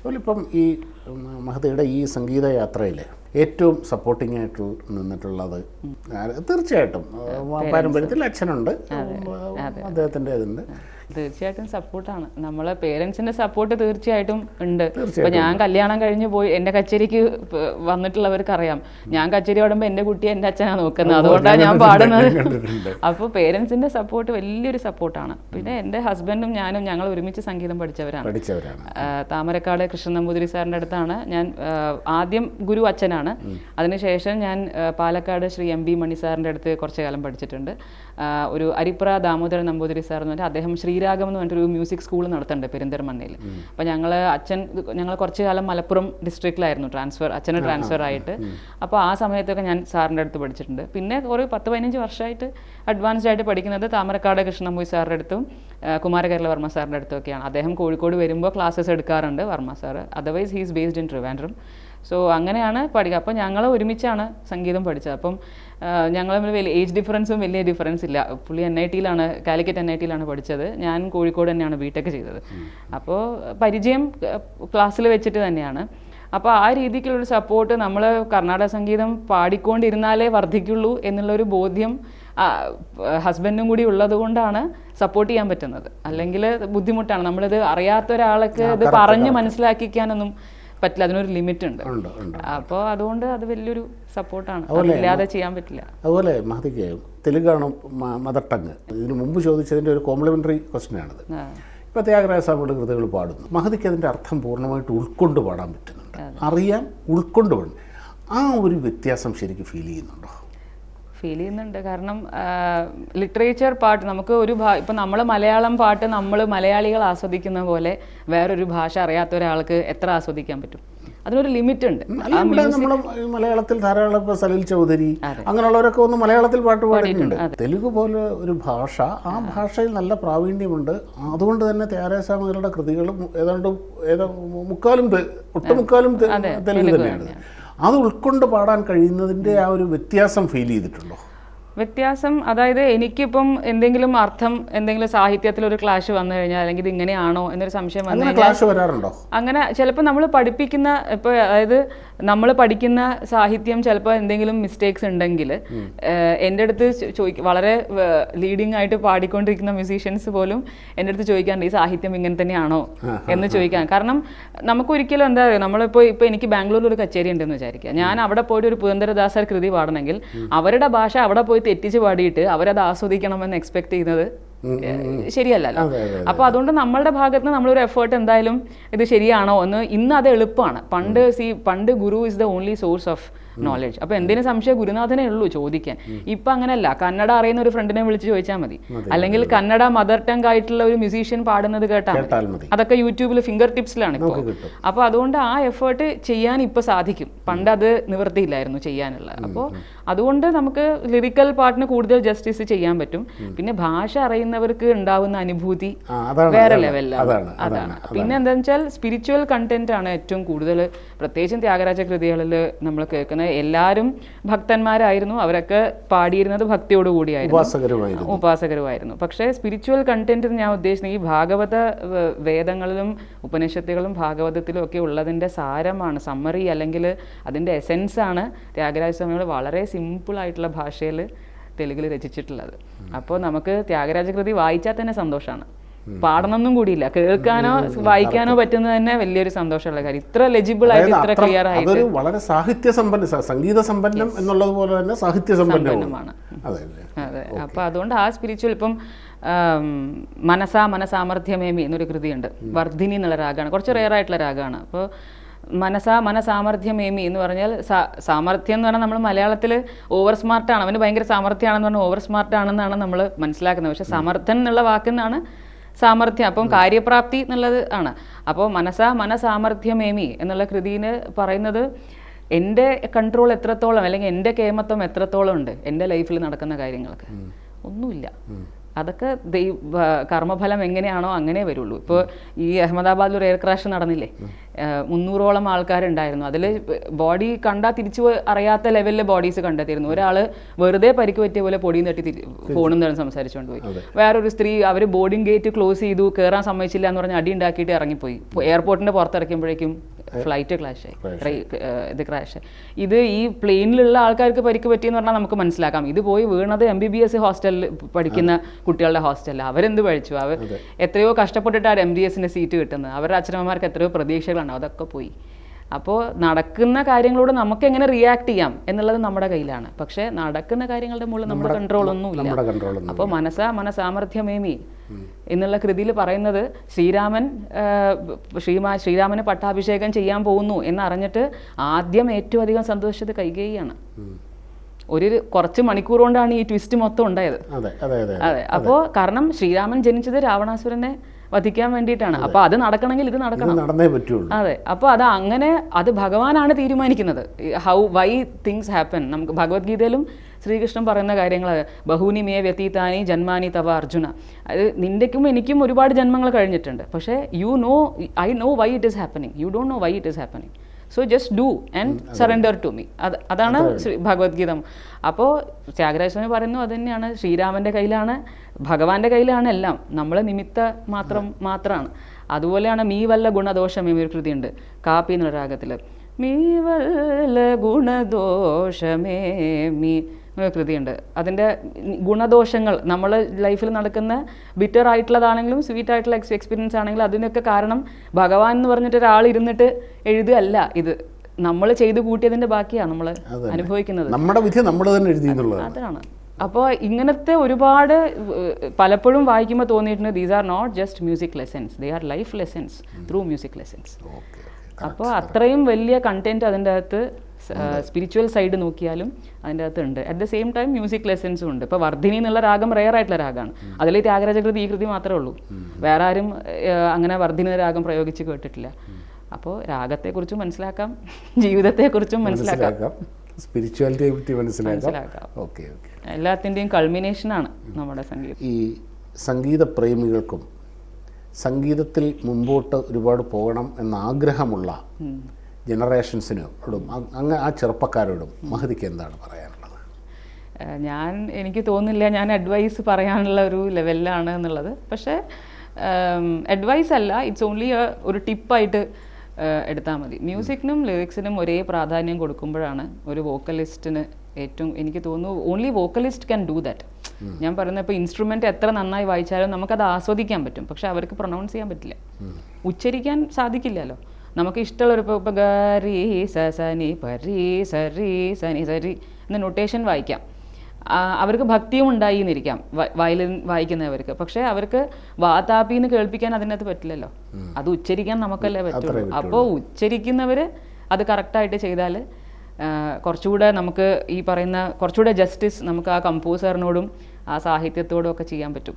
അതുപോലെ ഇപ്പം ഈ മഹതിയുടെ ഈ സംഗീത യാത്രയിൽ ഏറ്റവും സപ്പോർട്ടിംഗ് ആയിട്ട് നിന്നിട്ടുള്ളത് തീർച്ചയായിട്ടും പാരമ്പര്യത്തിൽ അച്ഛനുണ്ട്, അദ്ദേഹത്തിൻ്റെ ഇതുണ്ട്. തീർച്ചയായിട്ടും സപ്പോർട്ടാണ്. നമ്മളെ പേരൻസിന്റെ സപ്പോർട്ട് തീർച്ചയായിട്ടും ഉണ്ട്. ഇപ്പൊ ഞാൻ കല്യാണം കഴിഞ്ഞ് പോയി എൻ്റെ കച്ചേരിക്ക് വന്നിട്ടുള്ളവർക്ക് അറിയാം, ഞാൻ കച്ചേരി പാടുമ്പോൾ എൻ്റെ കുട്ടിയെ എൻ്റെ അച്ഛനാണ് നോക്കുന്നത്, അതുകൊണ്ടാണ് ഞാൻ പാടുന്നത്. അപ്പോൾ പേരൻസിന്റെ സപ്പോർട്ട് വലിയൊരു സപ്പോർട്ടാണ്. പിന്നെ എൻ്റെ ഹസ്ബൻഡും ഞാനും ഞങ്ങൾ ഒരുമിച്ച് സംഗീതം പഠിച്ചവരാണ്. താമരക്കാട് കൃഷ്ണൻ നമ്പൂതിരി സാറിൻ്റെ അടുത്താണ് ഞാൻ ആദ്യം ഗുരു അച്ഛനാണ്. അതിനുശേഷം ഞാൻ പാലക്കാട് ശ്രീ എം ബി മണി സാറിൻ്റെ അടുത്ത് കുറച്ചു കാലം പഠിച്ചിട്ടുണ്ട്. ഒരു അരിപ്ര ദാമോദരൻ നമ്പൂതിരി സാർ എന്ന് പറഞ്ഞാൽ അദ്ദേഹം ശ്രീരാഗം എന്ന് പറഞ്ഞിട്ടൊരു മ്യൂസിക് സ്കൂൾ നടത്തുന്നുണ്ട് പെരിന്തൽമണ്ണയിൽ. അപ്പോൾ ഞങ്ങൾ കുറച്ച് കാലം മലപ്പുറം ഡിസ്ട്രിക്റ്റിലായിരുന്നു അച്ഛന് ട്രാൻസ്ഫർ ആയിട്ട്. അപ്പോൾ ആ സമയത്തൊക്കെ ഞാൻ സാറിൻ്റെ അടുത്ത് പഠിച്ചിട്ടുണ്ട്. പിന്നെ ഒരു 10-15 വർഷമായിട്ട് അഡ്വാൻസ്ഡ് ആയിട്ട് പഠിക്കുന്നത് താമരക്കാട് കൃഷ്ണൻപൂയി സാറിൻ്റെ അടുത്തും കുമാരകേരള വർമ്മ സാറിൻ്റെ അടുത്തൊക്കെയാണ്. അദ്ദേഹം കോഴിക്കോട് വരുമ്പോൾ ക്ലാസ്സസ് എടുക്കാറുണ്ട് Varma sir. Otherwise he's based in Trivandrum. So അങ്ങനെയാണ് പഠിക്കുക. അപ്പോൾ ഞങ്ങൾ ഒരുമിച്ചാണ് സംഗീതം പഠിച്ചത്. അപ്പം ഞങ്ങൾ തമ്മിൽ വലിയ ഏജ് ഡിഫറൻസും വലിയ ഡിഫറൻസ് ഇല്ല. പുള്ളി കാലിക്കറ്റ് NIT പഠിച്ചത്, ഞാൻ കോഴിക്കോട് തന്നെയാണ് BTech ചെയ്തത്. അപ്പോൾ പരിചയം ക്ലാസ്സിൽ വെച്ചിട്ട് തന്നെയാണ്. അപ്പോൾ ആ രീതിക്കുള്ളൊരു സപ്പോർട്ട്, നമ്മൾ കർണാടക സംഗീതം പാടിക്കൊണ്ടിരുന്നാലേ വർദ്ധിക്കുള്ളൂ എന്നുള്ളൊരു ബോധ്യം ഹസ്ബൻഡും കൂടി ഉള്ളത് കൊണ്ടാണ് സപ്പോർട്ട് ചെയ്യാൻ പറ്റുന്നത്. അല്ലെങ്കിൽ ബുദ്ധിമുട്ടാണ്. നമ്മളിത് അറിയാത്ത ഒരാൾക്ക് ഇത് പറഞ്ഞ് മനസ്സിലാക്കിക്കാനൊന്നും പറ്റില്ല, അതിനൊരു ലിമിറ്റ് ഉണ്ട്. അപ്പോൾ അതുകൊണ്ട് അത് വലിയൊരു സപ്പോർട്ടാണ്, അതില്ലാതെ ചെയ്യാൻ പറ്റില്ല. അതുപോലെ മഹതിക്ക് തെലുങ്കാണ് മദർ ടങ്. ഇതിന് മുമ്പ് ചോദിച്ചതിൻ്റെ ഒരു കോംപ്ലിമെൻ്ററി ക്വസ്റ്റ്യനാണിത്. ഇപ്പോൾ ത്യാഗരാജസ്വാമിയുടെ കൃതികൾ പാടുന്നു, മഹതിക്ക് അതിൻ്റെ അർത്ഥം പൂർണ്ണമായിട്ട് ഉൾക്കൊണ്ട് പാടാൻ പറ്റുന്നുണ്ട്, അറിയാം, ഉൾക്കൊണ്ട് പാടുന്നു. ആ ഒരു വ്യത്യാസം ശരിക്കും ഫീൽ ചെയ്യുന്നുണ്ടോ? ഫീൽ ചെയ്യുന്നുണ്ട്. കാരണം ലിറ്ററേച്ചർ പാട്ട് നമുക്ക് ഇപ്പം നമ്മൾ മലയാളം പാട്ട് നമ്മൾ മലയാളികൾ ആസ്വദിക്കുന്ന പോലെ വേറൊരു ഭാഷ അറിയാത്ത ഒരാൾക്ക് എത്ര ആസ്വദിക്കാൻ പറ്റും? അതിനൊരു ലിമിറ്റ് ഉണ്ട്. നമ്മൾ മലയാളത്തിൽ ധാരാളം സലിൽ ചൗധരി അങ്ങനെയുള്ളവരൊക്കെ ഒന്ന് മലയാളത്തിൽ പാട്ട് പാടിയിട്ടുണ്ട്. തെലുങ്ക് പോലെ ഒരു ഭാഷ, ആ ഭാഷയിൽ നല്ല പ്രാവീണ്യമുണ്ട്. അതുകൊണ്ട് തന്നെ ത്യാഗരാജസ്വാമികളുടെ കൃതികളും ഒട്ടുമുക്കാലും തെലുങ്ക് തന്നെയാണ്. അത് ഉൾക്കൊണ്ട് പാടാൻ കഴിയുന്നതിൻ്റെ ആ ഒരു വ്യത്യാസം ഫീൽ ചെയ്തിട്ടുണ്ടോ? വ്യത്യാസം, അതായത് എനിക്കിപ്പം എന്തെങ്കിലും അർത്ഥം, എന്തെങ്കിലും സാഹിത്യത്തിലൊരു ക്ലാഷ് വന്നു കഴിഞ്ഞാൽ, അല്ലെങ്കിൽ ഇത് ഇങ്ങനെയാണോ എന്നൊരു സംശയം വന്നു കഴിഞ്ഞാൽ, അങ്ങനെ ചിലപ്പോൾ നമ്മൾ പഠിപ്പിക്കുന്ന, ഇപ്പോൾ അതായത് നമ്മൾ പഠിക്കുന്ന സാഹിത്യം ചിലപ്പോൾ എന്തെങ്കിലും മിസ്റ്റേക്സ് ഉണ്ടെങ്കിൽ എൻ്റെ അടുത്ത് വളരെ ലീഡിങ് ആയിട്ട് പാടിക്കൊണ്ടിരിക്കുന്ന മ്യൂസീഷ്യൻസ് പോലും എൻ്റെ അടുത്ത് ചോദിക്കാറുണ്ട്, ഈ സാഹിത്യം ഇങ്ങനെ തന്നെയാണോ എന്ന് ചോദിക്കാൻ. കാരണം നമുക്കൊരിക്കലും എന്താ പറയുക, നമ്മളിപ്പോൾ എനിക്ക് ബാംഗ്ലൂരിൽ ഒരു കച്ചേരി ഉണ്ടെന്ന് വിചാരിക്കുക, ഞാൻ അവിടെ പോയിട്ട് ഒരു പുരന്ദരദാസർ കൃതി പാടണമെങ്കിൽ അവരുടെ ഭാഷ അവിടെ പോയി തെറ്റിച്ച് പാടിയിട്ട് അവരത് ആസ്വദിക്കണമെന്ന് എക്സ്പെക്ട് ചെയ്യുന്നത് ശരിയല്ലല്ലോ. അപ്പോൾ അതുകൊണ്ട് നമ്മളുടെ ഭാഗത്ത് നിന്ന് നമ്മളൊരു എഫേർട്ട് എന്തായാലും ഇത് ശരിയാണോ എന്ന്. ഇന്ന് അത് എളുപ്പമാണ്. പണ്ട് guru is the only source of knowledge. അപ്പോൾ എന്തിനും സംശയം ഗുരുനാഥനേ ഉള്ളൂ ചോദിക്കാൻ. ഇപ്പം അങ്ങനെയല്ല, കന്നഡ അറിയുന്ന ഒരു ഫ്രണ്ടിനെ വിളിച്ച് ചോദിച്ചാൽ മതി, അല്ലെങ്കിൽ കന്നഡ മദർ ടങ് ആയിട്ടുള്ള ഒരു മ്യൂസീഷ്യൻ പാടുന്നത് കേട്ടാൽ മതി. അതൊക്കെ യൂട്യൂബിൽ ഫിംഗർ ടിപ്സിലാണ് ഇപ്പോൾ. അപ്പോൾ അതുകൊണ്ട് ആ എഫേർട്ട് ചെയ്യാൻ ഇപ്പോൾ സാധിക്കും. പണ്ട് അത് നിവൃത്തിയില്ലായിരുന്നു ചെയ്യാനുള്ളത്. അപ്പോൾ അതുകൊണ്ട് നമുക്ക് ലിറിക്കൽ പാട്ടിന് കൂടുതൽ ജസ്റ്റിസ് ചെയ്യാൻ പറ്റും. പിന്നെ ഭാഷ അറിയുന്നവർക്ക് ഉണ്ടാവുന്ന അനുഭൂതി വേറെ ലെവലിലാണ്. അതാണ്. പിന്നെ എന്താണെന്ന് വെച്ചാൽ സ്പിരിച്വൽ കണ്ടന്റ് ആണ് ഏറ്റവും കൂടുതൽ, പ്രത്യേകിച്ചും ത്യാഗരാജ കൃതികളിൽ നമ്മൾ കേൾക്കുന്നത്. എല്ലാവരും ഭക്തന്മാരായിരുന്നു, അവരൊക്കെ പാടിയിരുന്നത് ഭക്തിയോടുകൂടിയായിരുന്നു, ഉപാസകരുമായിരുന്നു. പക്ഷേ സ്പിരിച്വൽ കണ്ടന്റ് ഞാൻ ഉദ്ദേശിക്കുന്നത് ഈ ഭാഗവത വേദങ്ങളിലും ഉപനിഷത്തുകളും ഭാഗവതത്തിലും ഒക്കെ ഉള്ളതിൻ്റെ സാരമാണ്, സമ്മറി അല്ലെങ്കിൽ അതിൻ്റെ എസെൻസാണ് ത്യാഗരാജസ്വാമികൾ വളരെ സിമ്പിളായിട്ടുള്ള ഭാഷയിൽ തെലുങ്കിൽ രചിച്ചിട്ടുള്ളത്. അപ്പോൾ നമുക്ക് ത്യാഗരാജ കൃതി വായിച്ചാൽ തന്നെ സന്തോഷമാണ്. പാടണമെന്നും കൂടിയില്ല, കേൾക്കാനോ വായിക്കാനോ പറ്റുന്നത് തന്നെ വലിയൊരു സന്തോഷമുള്ള കാര്യം. ഇത്ര ലെജിബിൾ ആയിട്ട്, ഇത്ര ക്ലിയർ ആയിട്ട്, വളരെ സാഹിത്യ സമ്പന്ന, സംഗീത സമ്പന്നം എന്നുള്ളത് പോലെ തന്നെ സാഹിത്യ സമ്പന്നമാണ്. അതെ. അപ്പൊ അതുകൊണ്ട് ആ സ്പിരിച്വൽ, ഇപ്പം മനസാമർഥ്യമേമി എന്നൊരു കൃതിയുണ്ട്, വർദ്ധിനി എന്നുള്ള രാഗമാണ്, കുറച്ച് റെയർ ആയിട്ടുള്ള രാഗമാണ്. അപ്പോൾ മനസാമർഥ്യമേമി എന്ന് പറഞ്ഞാൽ സാമർഥ്യം എന്ന് പറഞ്ഞാൽ നമ്മൾ മലയാളത്തിൽ ഓവർ സ്മാർട്ടാണ്, അവന് ഭയങ്കര സാമർഥ്യമാണെന്ന് പറഞ്ഞാൽ ഓവർ സ്മാർട്ടാണെന്നാണ് നമ്മൾ മനസ്സിലാക്കുന്നത്. പക്ഷെ സമർത്ഥൻ എന്നുള്ള വാക്കെന്നാണ് സാമർഥ്യം, അപ്പം കാര്യപ്രാപ്തി എന്നുള്ളത് ആണ്. അപ്പോൾ മനസാമർഥ്യമേമി എന്നുള്ള കൃതിയിൽ പറയുന്നത് എൻ്റെ കൺട്രോൾ എത്രത്തോളം, അല്ലെങ്കിൽ എൻ്റെ കേമത്വം എത്രത്തോളം ഉണ്ട് എൻ്റെ ലൈഫിൽ നടക്കുന്ന കാര്യങ്ങൾക്ക്. ഒന്നുമില്ല. അതൊക്കെ കർമ്മഫലം എങ്ങനെയാണോ അങ്ങനെ വരുള്ളൂ. ഇപ്പോൾ ഈ അഹമ്മദാബാദിൽ ഒരു എയർ ക്രാഷ് നടന്നില്ലേ, 300ഓളം ആൾക്കാരുണ്ടായിരുന്നു. അതിൽ ബോഡി കണ്ടാൽ തിരിച്ചു അറിയാത്ത ലെവലിലെ ബോഡീസ് കണ്ടെത്തിയിരുന്നു. ഒരാൾ വെറുതെ പരിക്ക് പറ്റിയ പോലെ പൊടിയും തട്ടി ഫോണും തന്നെ സംസാരിച്ചുകൊണ്ട് പോയി. വേറൊരു സ്ത്രീ അവർ ബോർഡിംഗ് ഗേറ്റ് ക്ലോസ് ചെയ്തു, കയറാൻ സമ്മതിച്ചില്ല എന്ന് പറഞ്ഞ് അടി ഉണ്ടാക്കിയിട്ട് ഇറങ്ങിപ്പോയി. എയർപോർട്ടിൻ്റെ പുറത്തിറക്കുമ്പോഴേക്കും ഫ്ലൈറ്റ് ക്രാഷ്. ഇത് ഈ പ്ലെയിനിലുള്ള ആൾക്കാർക്ക് പരിക്ക് പറ്റിയെന്ന് പറഞ്ഞാൽ നമുക്ക് മനസ്സിലാക്കാം. ഇത് പോയി വീണത് MBBS ഹോസ്റ്റലിൽ പഠിക്കുന്ന കുട്ടികളുടെ ഹോസ്റ്റലിൽ. അവരെന്ത് പഠിച്ചു? അവർ എത്രയോ കഷ്ടപ്പെട്ടിട്ടാണ് MDSന്റെ സീറ്റ് കിട്ടുന്നത്. അവരുടെ അച്ഛനമ്മമാർക്ക് എത്രയോ പ്രതീക്ഷകളാണ്, അതൊക്കെ പോയി. അപ്പോൾ നടക്കുന്ന കാര്യങ്ങളോട് നമുക്ക് എങ്ങനെ റിയാക്ട് ചെയ്യാം എന്നുള്ളത് നമ്മുടെ കയ്യിലാണ്. പക്ഷേ നടക്കുന്ന കാര്യങ്ങളുടെ മുകളിൽ നമ്മുടെ കൺട്രോളൊന്നുമില്ല. അപ്പോൾ മനസാമർഥ്യമേമി എന്നുള്ള കൃതിയിൽ പറയുന്നത് ശ്രീരാമന് പട്ടാഭിഷേകം ചെയ്യാൻ പോകുന്നു എന്നറിഞ്ഞിട്ട് ആദ്യം ഏറ്റവും അധികം സന്തോഷിച്ചത് കൈകേയിയാണ്. കുറച്ച് മണിക്കൂർ കൊണ്ടാണ് ഈ ട്വിസ്റ്റ് മൊത്തം ഉണ്ടായത്. അതെ, അപ്പോൾ കാരണം ശ്രീരാമൻ ജനിച്ചത് രാവണാസുരനെ വധിക്കാൻ വേണ്ടിയിട്ടാണ്. അപ്പോൾ അത് നടക്കണമെങ്കിൽ ഇത് നടക്കണം, നടന്നേ പറ്റുള്ളൂ. അതെ, അപ്പോൾ അത് ഭഗവാനാണ് തീരുമാനിക്കുന്നത്. Why things happen. നമുക്ക് ഭഗവത്ഗീതയിലും ശ്രീകൃഷ്ണൻ പറയുന്ന കാര്യങ്ങൾ, ബഹൂനി മേ വ്യതീതാനി ജന്മാനി തവ അർജുന. അത് നിൻ്റെക്കും എനിക്കും ഒരുപാട് ജന്മങ്ങൾ കഴിഞ്ഞിട്ടുണ്ട്. പക്ഷേ I know why it is happening, you don't know why it is happening. So just do and surrender to me. അതാണ് ഭഗവത്ഗീത. അപ്പോൾ ത്യാഗരാജസ്വാമി പറയുന്നു അത് തന്നെയാണ്. ശ്രീരാമൻ്റെ കയ്യിലാണ്, ഭഗവാന്റെ കയ്യിലാണ് എല്ലാം. നമ്മൾ നിമിത്ത മാത്രമാണ്. അതുപോലെയാണ് മീ വല്ല ഗുണദോഷമേ ഒരു കൃതിയുണ്ട് കാപ്പി എന്നുള്ള രാഗത്തിൽ. മീ വല്ല ഗുണദോഷമേ മീ കൃതിയുണ്ട്. അതിൻ്റെ ഗുണദോഷങ്ങൾ നമ്മൾ ലൈഫിൽ നടക്കുന്ന ബിറ്റർ ആയിട്ടുള്ളതാണെങ്കിലും സ്വീറ്റ് ആയിട്ടുള്ള എക്സ്പീരിയൻസ് ആണെങ്കിലും അതിനൊക്കെ കാരണം ഭഗവാൻ എന്ന് പറഞ്ഞിട്ട് ഒരാൾ ഇരുന്നിട്ട് എഴുതുകയല്ല. ഇത് നമ്മൾ ചെയ്തു കൂട്ടിയതിൻ്റെ ബാക്കിയാണ് നമ്മൾ അനുഭവിക്കുന്നത്. നമ്മുടെ വിധി നമ്മൾ തന്നെ എഴുതി എന്നുള്ളത് അതാണ്. അപ്പോൾ ഇങ്ങനത്തെ ഒരുപാട് പലപ്പോഴും വായിക്കുമ്പോൾ തോന്നിയിട്ടുണ്ട് these are not just music lessons, they are life lessons through music lessons. അപ്പോൾ അത്രയും വലിയ കണ്ടന്റ് അതിൻ്റെ അകത്ത് സ്പിരിച്വൽ സൈഡ് നോക്കിയാലും അതിൻ്റെ അകത്ത് ഉണ്ട്. At the same time music ലെസൺസും ഉണ്ട്. ഇപ്പോൾ വർദ്ധിനി എന്നുള്ള രാഗം റെയർ ആയിട്ടുള്ള രാഗമാണ്. അതിൽ ത്യാഗരാജകൃതി ഈ കൃതി മാത്രമേ ഉള്ളൂ. വേറെ ആരും അങ്ങനെ വർദ്ധിനി രാഗം പ്രയോഗിച്ച് കേട്ടിട്ടില്ല. അപ്പോൾ രാഗത്തെക്കുറിച്ചും മനസ്സിലാക്കാം, ജീവിതത്തെക്കുറിച്ചും മനസ്സിലാക്കാം, സ്പിരിച്വാലിറ്റിയെ പറ്റി മനസ്സിലാക്കാം. ഓക്കെ, എല്ലാത്തിൻ്റെയും കൾമിനേഷനാണ് നമ്മുടെ സംഗീതം. ഈ സംഗീത പ്രേമികൾക്കും സംഗീതത്തിൽ മുമ്പോട്ട് ഒരുപാട് പോകണം എന്ന ആഗ്രഹമുള്ള ജനറേഷൻസിനോടും ആ ചെറുപ്പക്കാരോടും മഹതിക്ക് എന്താണ് പറയാനുള്ളത്? എനിക്ക് തോന്നുന്നില്ല ഞാൻ അഡ്വൈസ് പറയാനുള്ള ഒരു ലെവലിലാണ് എന്നുള്ളത്. പക്ഷേ അഡ്വൈസ് അല്ല, ഇറ്റ്സ് ഓൺലി ഒരു ടിപ്പായിട്ട് എടുത്താൽ മതി. മ്യൂസിക്കിനും ലിറിക്സിനും ഒരേ പ്രാധാന്യം കൊടുക്കുമ്പോഴാണ് ഒരു വോക്കലിസ്റ്റിന് ഏറ്റവും, എനിക്ക് തോന്നുന്നു only vocalist can do that. ഞാൻ പറയുന്നത് ഇപ്പോൾ ഇൻസ്ട്രുമെൻ്റ് എത്ര നന്നായി വായിച്ചാലും നമുക്കത് ആസ്വദിക്കാൻ പറ്റും, പക്ഷെ അവർക്ക് പ്രൊനൗൺസ് ചെയ്യാൻ പറ്റില്ല, ഉച്ചരിക്കാൻ സാധിക്കില്ലല്ലോ. നമുക്ക് ഇഷ്ടമുള്ളൊരു ഇപ്പോൾ ഗരി സനി പരി സരി സനി സരി എന്ന നൊട്ടേഷൻ വായിക്കാം, അവർക്ക് ഭക്തിയും ഉണ്ടായി എന്നിരിക്കാം വയലിൻ വായിക്കുന്നവർക്ക്. പക്ഷേ അവർക്ക് വാതാപിന്ന് കേൾപ്പിക്കാൻ അതിനകത്ത് പറ്റില്ലല്ലോ, അത് ഉച്ചരിക്കാൻ നമുക്കല്ലേ പറ്റുള്ളൂ. അപ്പോൾ ഉച്ചരിക്കുന്നവർ അത് കറക്റ്റായിട്ട് ചെയ്താൽ കുറച്ചുകൂടെ നമുക്ക് ഈ പറയുന്ന കുറച്ചുകൂടെ ജസ്റ്റിസ് നമുക്ക് ആ കമ്പോസറിനോടും ആ സാഹിത്യത്തോടും ഒക്കെ ചെയ്യാൻ പറ്റും.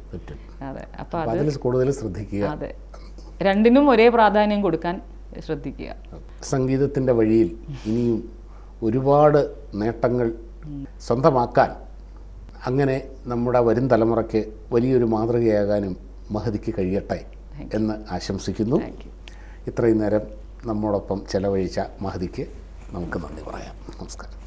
അതെ, അപ്പോൾ അത് കൂടുതൽ ശ്രദ്ധിക്കുക. അതെ, രണ്ടിനും ഒരേ പ്രാധാന്യം കൊടുക്കാൻ ശ്രദ്ധിക്കുക. സംഗീതത്തിൻ്റെ വഴിയിൽ ഇനിയും ഒരുപാട് നേട്ടങ്ങൾ സ്വന്തമാക്കാൻ, അങ്ങനെ നമ്മുടെ വരും തലമുറയ്ക്ക് വലിയൊരു മാതൃകയാകാനും മഹതിക്ക് കഴിയട്ടെ എന്ന് ആശംസിക്കുന്നു. ഇത്രയും നേരം നമ്മോടൊപ്പം ചെലവഴിച്ച മഹതിക്ക് നമുക്ക് നന്ദി പറയാം. നമസ്കാരം.